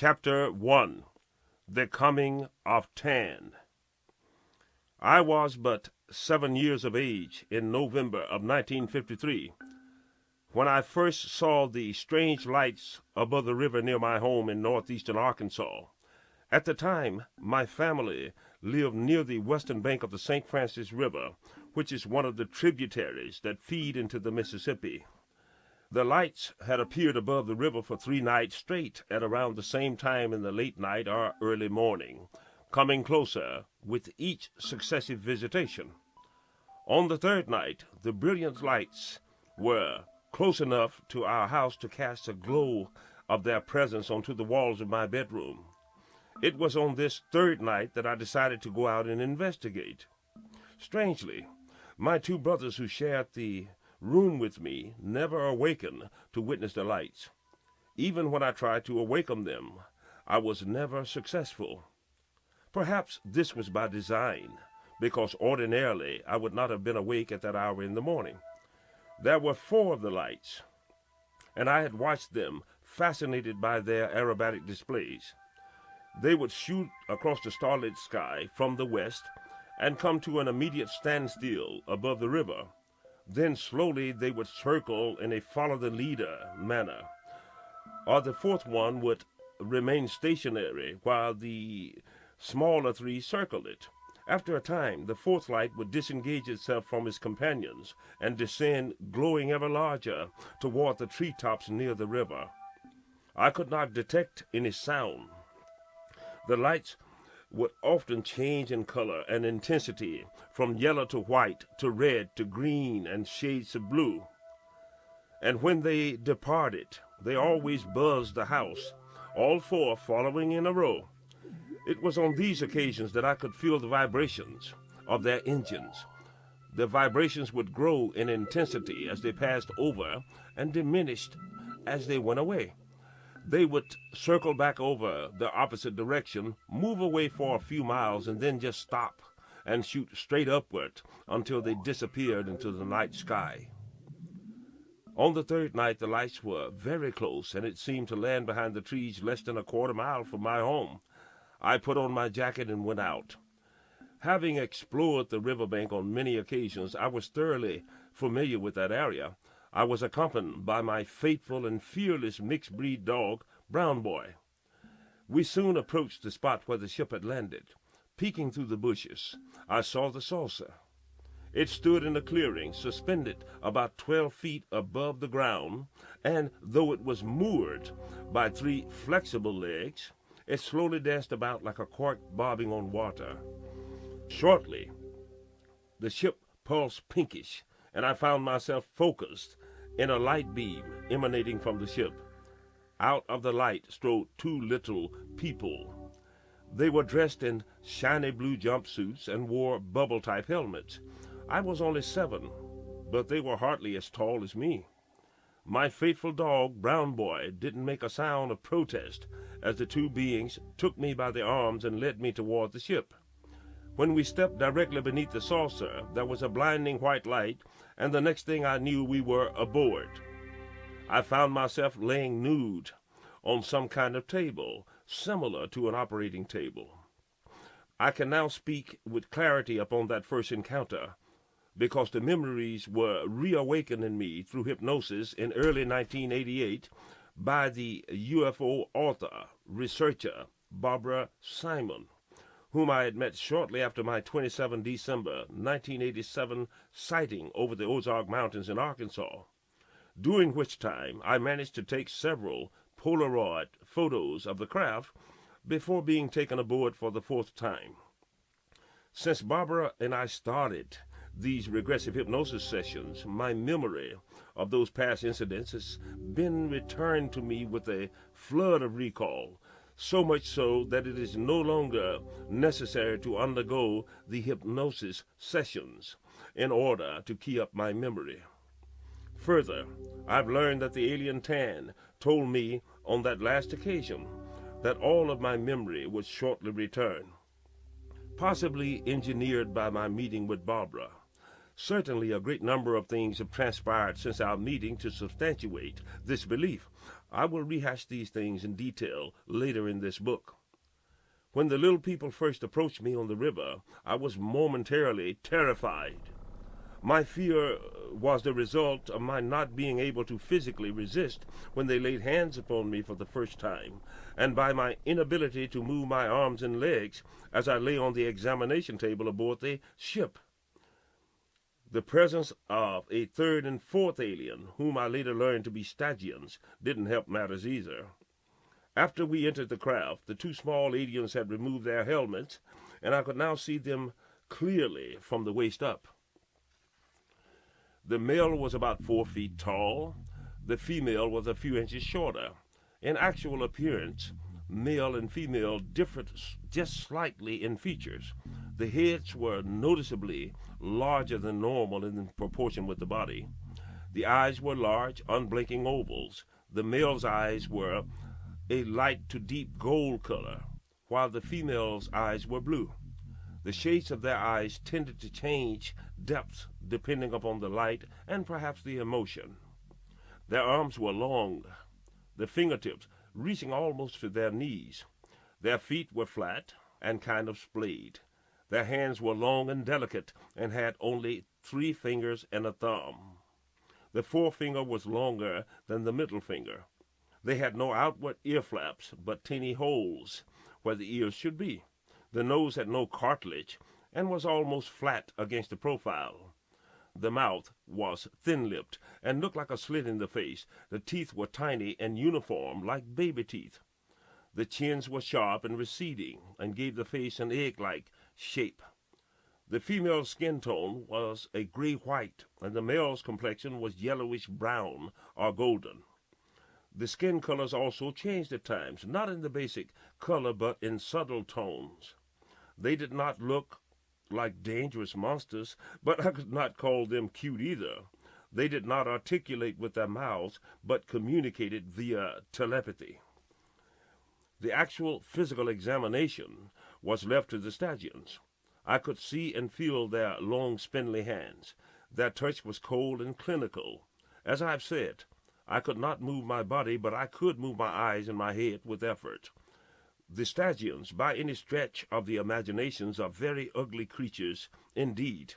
Chapter 1. The Coming of Tan. I was but 7 years of age in November of 1953 when I first saw the strange lights above the river near my home in northeastern Arkansas. At the time, my family lived near the western bank of the St. Francis River, which is one of the tributaries that feed into the Mississippi. The lights had appeared above the river for 3 nights straight at around the same time in the late night or early morning, coming closer with each successive visitation. On the 3rd night, the brilliant lights were close enough to our house to cast a glow of their presence onto the walls of my bedroom. It was on this 3rd night that I decided to go out and investigate. Strangely, my 2 brothers who shared the room with me never awakened to witness the lights. Even when I tried to awaken them, I was never successful. Perhaps this was by design, because ordinarily I would not have been awake at that hour in the morning. There were 4 of the lights, and I had watched them, fascinated by their aerobatic displays. They would shoot across the starlit sky from the west and come to an immediate standstill above the river. Then slowly they would circle in a follow-the-leader manner, or the 4th one would remain stationary while the smaller 3 circled it. After a time, the 4th light would disengage itself from its companions and descend, glowing ever larger, toward the treetops near the river. I could not detect any sound. The lights would often change in color and intensity from yellow to white to red to green and shades of blue. And when they departed, they always buzzed the house, all 4 following in a row. It was on these occasions that I could feel the vibrations of their engines. The vibrations would grow in intensity as they passed over and diminished as they went away. They would circle back over the opposite direction, move away for a few miles, and then just stop and shoot straight upward until they disappeared into the night sky. On the 3rd night, the lights were very close, and it seemed to land behind the trees less than a quarter mile from my home. I put on my jacket and went out. Having explored the riverbank on many occasions, I was thoroughly familiar with that area. I was accompanied by my faithful and fearless mixed-breed dog, Brown Boy. We soon approached the spot where the ship had landed. Peeking through the bushes, I saw the saucer. It stood in a clearing, suspended about 12 feet above the ground, and though it was moored by 3 flexible legs, it slowly danced about like a cork bobbing on water. Shortly, the ship pulsed pinkish, and I found myself focused in a light beam emanating from the ship. Out of the light strode 2 little people. They were dressed in shiny blue jumpsuits and wore bubble-type helmets. I was only 7, but they were hardly as tall as me. My faithful dog, Brown Boy, didn't make a sound of protest as the 2 beings took me by the arms and led me toward the ship. When we stepped directly beneath the saucer, there was a blinding white light, and the next thing I knew, we were aboard. I found myself laying nude on some kind of table, similar to an operating table. I can now speak with clarity upon that first encounter, because the memories were reawakened in me through hypnosis in early 1988 by the UFO author, researcher, Barbara Simon, whom I had met shortly after my 27 December 1987 sighting over the Ozark Mountains in Arkansas, during which time I managed to take several Polaroid photos of the craft before being taken aboard for the 4th time. Since Barbara and I started these regressive hypnosis sessions, my memory of those past incidents has been returned to me with a flood of recall, so much so that it is no longer necessary to undergo the hypnosis sessions in order to key up my memory. Further, I've learned that the alien Tan told me on that last occasion that all of my memory would shortly return, possibly engineered by my meeting with Barbara. Certainly, a great number of things have transpired since our meeting to substantiate this belief. I will rehash these things in detail later in this book. When the little people first approached me on the river, I was momentarily terrified. My fear was the result of my not being able to physically resist when they laid hands upon me for the first time, and by my inability to move my arms and legs as I lay on the examination table aboard the ship. The presence of a third and fourth alien, whom I later learned to be Stygians, didn't help matters either. After we entered the craft, the two small aliens had removed their helmets, and I could now see them clearly from the waist up. The male was about 4 feet tall. The female was a few inches shorter. In actual appearance, male and female differed just slightly in features. The heads were noticeably larger than normal in proportion with the body. The eyes were large, unblinking ovals. The male's eyes were a light to deep gold color, while the female's eyes were blue. The shades of their eyes tended to change depth depending upon the light and perhaps the emotion. Their arms were long, the fingertips reaching almost to their knees. Their feet were flat and kind of splayed. Their hands were long and delicate and had only 3 fingers and a thumb. The forefinger was longer than the middle finger. They had no outward ear flaps, but teeny holes where the ears should be. The nose had no cartilage and was almost flat against the profile. The mouth was thin-lipped and looked like a slit in the face. The teeth were tiny and uniform, like baby teeth. The chins were sharp and receding and gave the face an egg-like shape. The female's skin tone was a gray-white, and the male's complexion was yellowish-brown or golden. The skin colors also changed at times, not in the basic color but in subtle tones. They did not look like dangerous monsters, but I could not call them cute either. They did not articulate with their mouths, but communicated via telepathy. The actual physical examination was left to the Stygians. I could see and feel their long, spindly hands. Their touch was cold and clinical. As I've said, I could not move my body, but I could move my eyes and my head with effort. The Stygians, by any stretch of the imaginations, are very ugly creatures indeed.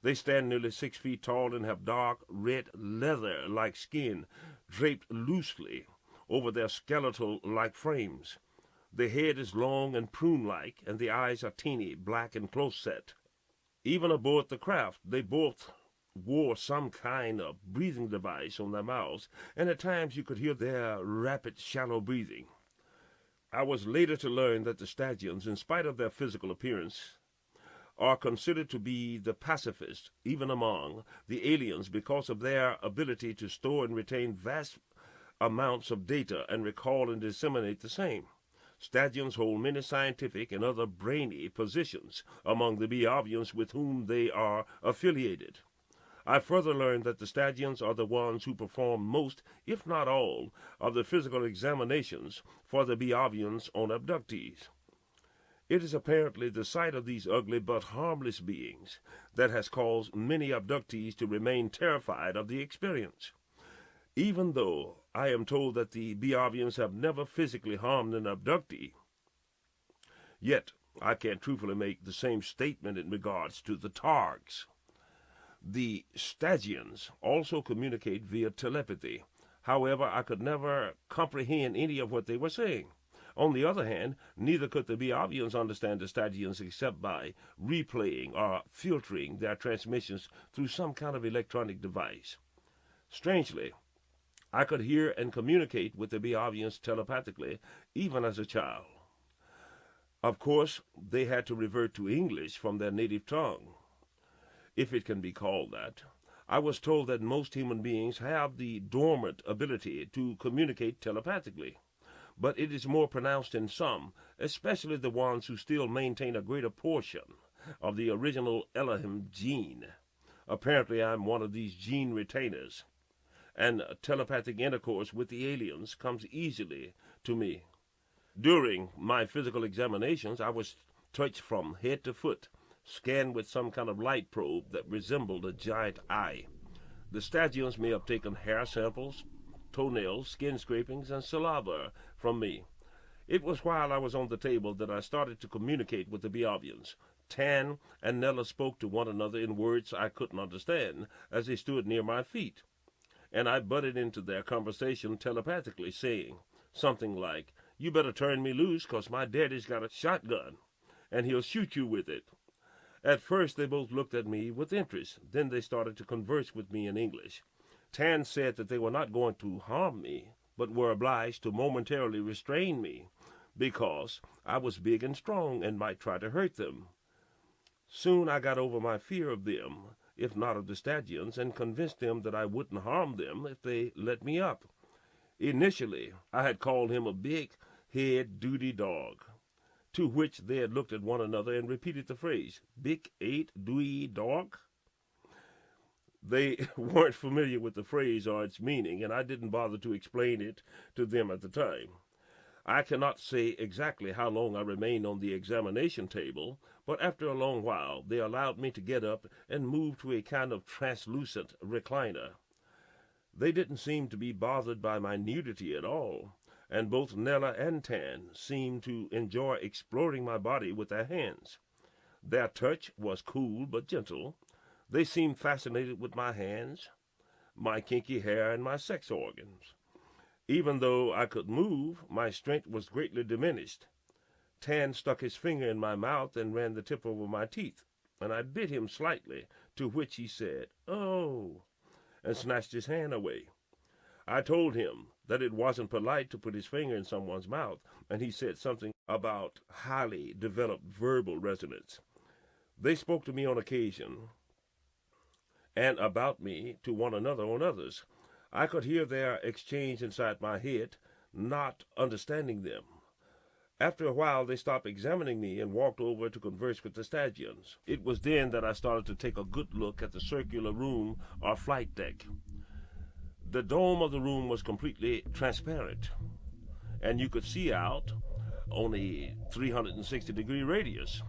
They stand nearly 6 feet tall and have dark red leather-like skin draped loosely over their skeletal-like frames. The head is long and prune-like, and the eyes are teeny, black, and close-set. Even aboard the craft, they both wore some kind of breathing device on their mouths, and at times you could hear their rapid, shallow breathing. I was later to learn that the Stygians, in spite of their physical appearance, are considered to be the pacifists, even among the aliens, because of their ability to store and retain vast amounts of data and recall and disseminate the same. Stygians hold many scientific and other brainy positions among the Biavians with whom they are affiliated. I further learned that the Stygians are the ones who perform most, if not all, of the physical examinations for the Biavians on abductees. It is apparently the sight of these ugly but harmless beings that has caused many abductees to remain terrified of the experience. Even though I am told that the Biavians have never physically harmed an abductee, yet I can truthfully make the same statement in regards to the Targs. The Stygians also communicate via telepathy. However, I could never comprehend any of what they were saying. On the other hand, neither could the Biavians understand the Stygians except by replaying or filtering their transmissions through some kind of electronic device. Strangely, I could hear and communicate with the Biavians telepathically, even as a child. Of course, they had to revert to English from their native tongue, if it can be called that. I was told that most human beings have the dormant ability to communicate telepathically, but it is more pronounced in some, especially the ones who still maintain a greater portion of the original Elohim gene. Apparently, I'm one of these gene retainers, and telepathic intercourse with the aliens comes easily to me. During my physical examinations, I was touched from head to foot, scanned with some kind of light probe that resembled a giant eye. The Stygians may have taken hair samples, toenails, skin scrapings, and saliva from me. It was while I was on the table that I started to communicate with the Biavians. Tan and Nella spoke to one another in words I couldn't understand as they stood near my feet, and I butted into their conversation telepathically, saying something like, "You better turn me loose, 'cause my daddy's got a shotgun, and he'll shoot you with it." At first they both looked at me with interest. Then they started to converse with me in English. Tan said that they were not going to harm me, but were obliged to momentarily restrain me, because I was big and strong and might try to hurt them. Soon I got over my fear of them, if not of the Stygians, and convinced them that I wouldn't harm them if they let me up. Initially, I had called him a big head duty dog, to which they had looked at one another and repeated the phrase, "Big eight duty dog." They weren't familiar with the phrase or its meaning, and I didn't bother to explain it to them at the time. I cannot say exactly how long I remained on the examination table, but after a long while they allowed me to get up and move to a kind of translucent recliner. They didn't seem to be bothered by my nudity at all, and both Nella and Tan seemed to enjoy exploring my body with their hands. Their touch was cool but gentle. They seemed fascinated with my hands, my kinky hair, and my sex organs. Even though I could move, my strength was greatly diminished. Tan stuck his finger in my mouth and ran the tip over my teeth, and I bit him slightly, to which he said, "Oh," and snatched his hand away. I told him that it wasn't polite to put his finger in someone's mouth, and he said something about highly developed verbal resonance. They spoke to me on occasion, and about me to one another on others. I could hear their exchange inside my head, not understanding them. After a while, they stopped examining me and walked over to converse with the Stygians. It was then that I started to take a good look at the circular room or flight deck. The dome of the room was completely transparent, and you could see out on a 360-degree radius.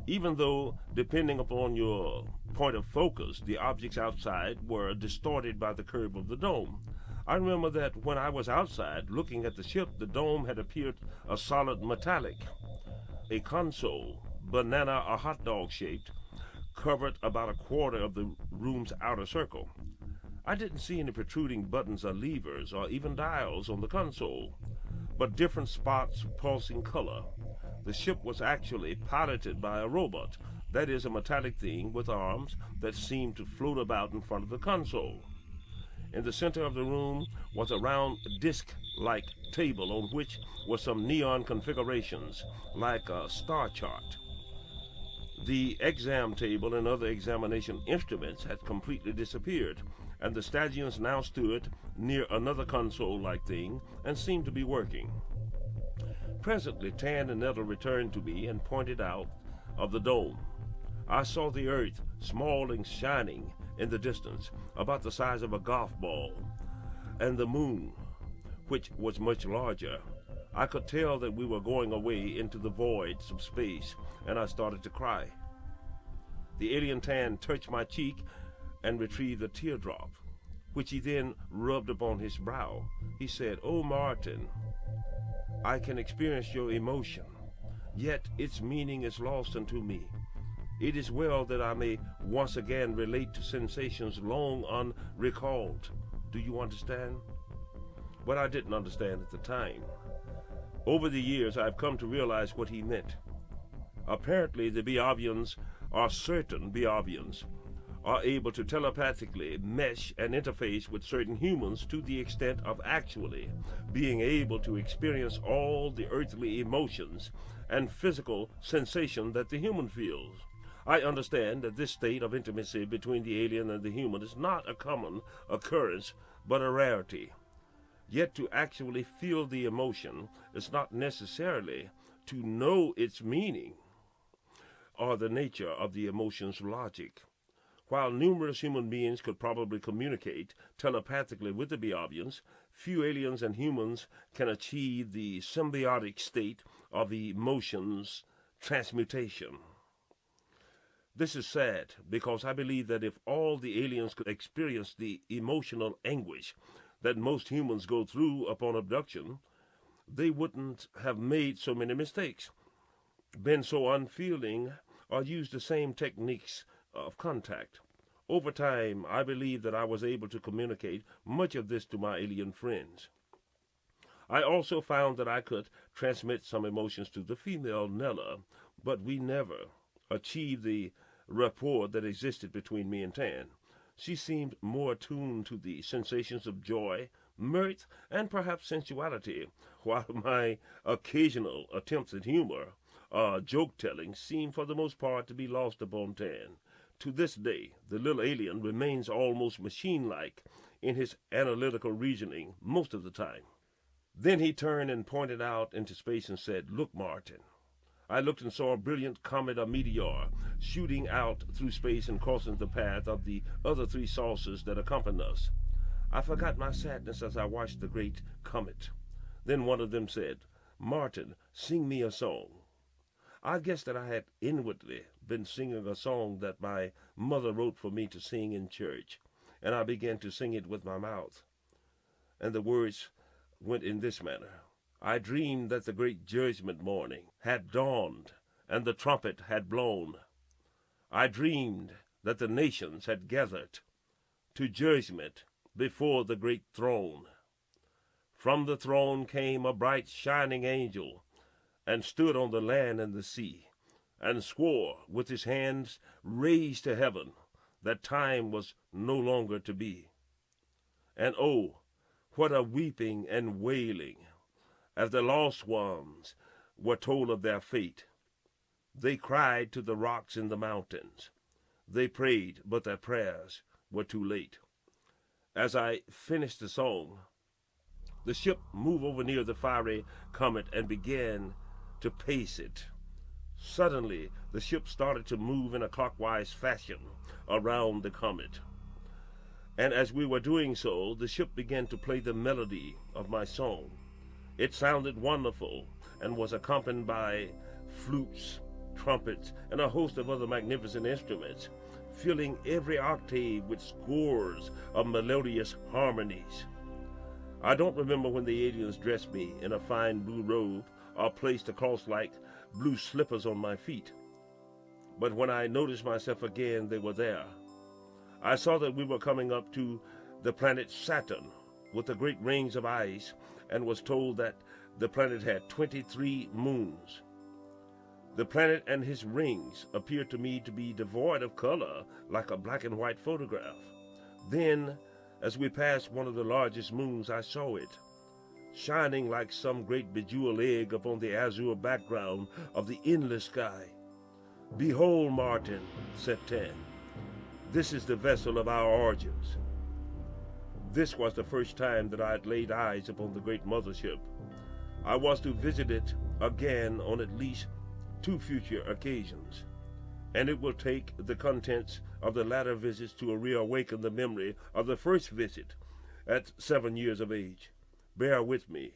Even though, depending upon your point of focus, the objects outside were distorted by the curve of the dome. I remember that when I was outside looking at the ship, the dome had appeared a solid metallic. A console, banana or hot dog shaped, covered about a quarter of the room's outer circle. I didn't see any protruding buttons or levers or even dials on the console, but different spots of pulsing color. The ship was actually piloted by a robot, that is, a metallic thing with arms that seemed to float about in front of the console. In the center of the room was a round disc-like table on which were some neon configurations, like a star chart. The exam table and other examination instruments had completely disappeared, and the Stygians now stood near another console-like thing and seemed to be working. Presently, Tan and Nella returned to me and pointed out of the dome. I saw the earth, small and shining in the distance, about the size of a golf ball, and the moon, which was much larger. I could tell that we were going away into the voids of space, and I started to cry. The alien Tan touched my cheek and retrieved a teardrop, which he then rubbed upon his brow. He said, "Oh, Martin, I can experience your emotion, yet its meaning is lost unto me. It is well that I may once again relate to sensations long unrecalled. Do you understand?" But I didn't understand at the time. Over the years, I've come to realize what he meant. Apparently, the Biavians, or certain Biavians, are able to telepathically mesh and interface with certain humans to the extent of actually being able to experience all the earthly emotions and physical sensation that the human feels. I understand that this state of intimacy between the alien and the human is not a common occurrence, but a rarity. Yet to actually feel the emotion is not necessarily to know its meaning or the nature of the emotion's logic. While numerous human beings could probably communicate telepathically with the Biavians, few aliens and humans can achieve the symbiotic state of emotions transmutation. This is sad because I believe that if all the aliens could experience the emotional anguish that most humans go through upon abduction, they wouldn't have made so many mistakes, been so unfeeling, or used the same techniques of contact. Over time, I believe that I was able to communicate much of this to my alien friends. I also found that I could transmit some emotions to the female Nella, but we never achieved the rapport that existed between me and Tan. She seemed more attuned to the sensations of joy, mirth, and perhaps sensuality, while my occasional attempts at humor, joke telling, seemed for the most part to be lost upon Tan. To this day, the little alien remains almost machine-like in his analytical reasoning most of the time. Then he turned and pointed out into space and said, "Look, Martin." I looked and saw a brilliant comet or meteor shooting out through space and crossing the path of the other three saucers that accompanied us. I forgot my sadness as I watched the great comet. Then one of them said, "Martin, sing me a song." I guessed that I had inwardly been singing a song that my mother wrote for me to sing in church, and I began to sing it with my mouth. And the words went in this manner. I dreamed that the great judgment morning had dawned, and the trumpet had blown. I dreamed that the nations had gathered to judgment before the great throne. From the throne came a bright shining angel, and stood on the land and the sea, and swore with his hands raised to heaven that time was no longer to be. And oh, what a weeping and wailing as the lost ones were told of their fate. They cried to the rocks in the mountains. They prayed, but their prayers were too late. As I finished the song, the ship moved over near the fiery comet and began to pace it. Suddenly, the ship started to move in a clockwise fashion around the comet. And as we were doing so, the ship began to play the melody of my song. It sounded wonderful and was accompanied by flutes, trumpets, and a host of other magnificent instruments, filling every octave with scores of melodious harmonies. I don't remember when the aliens dressed me in a fine blue robe or placed across-like blue slippers on my feet. But when I noticed myself again, they were there. I saw that we were coming up to the planet Saturn with the great rings of ice, and was told that the planet had 23 moons. The planet and his rings appeared to me to be devoid of color, like a black and white photograph. Then, as we passed one of the largest moons, I saw it, shining like some great bejeweled egg upon the azure background of the endless sky. "Behold, Martin," said Tan, "this is the vessel of our origins." This was the first time that I had laid eyes upon the great mothership. I was to visit it again on at least 2 future occasions, and it will take the contents of the latter visits to reawaken the memory of the first visit at 7 years of age. Bear with me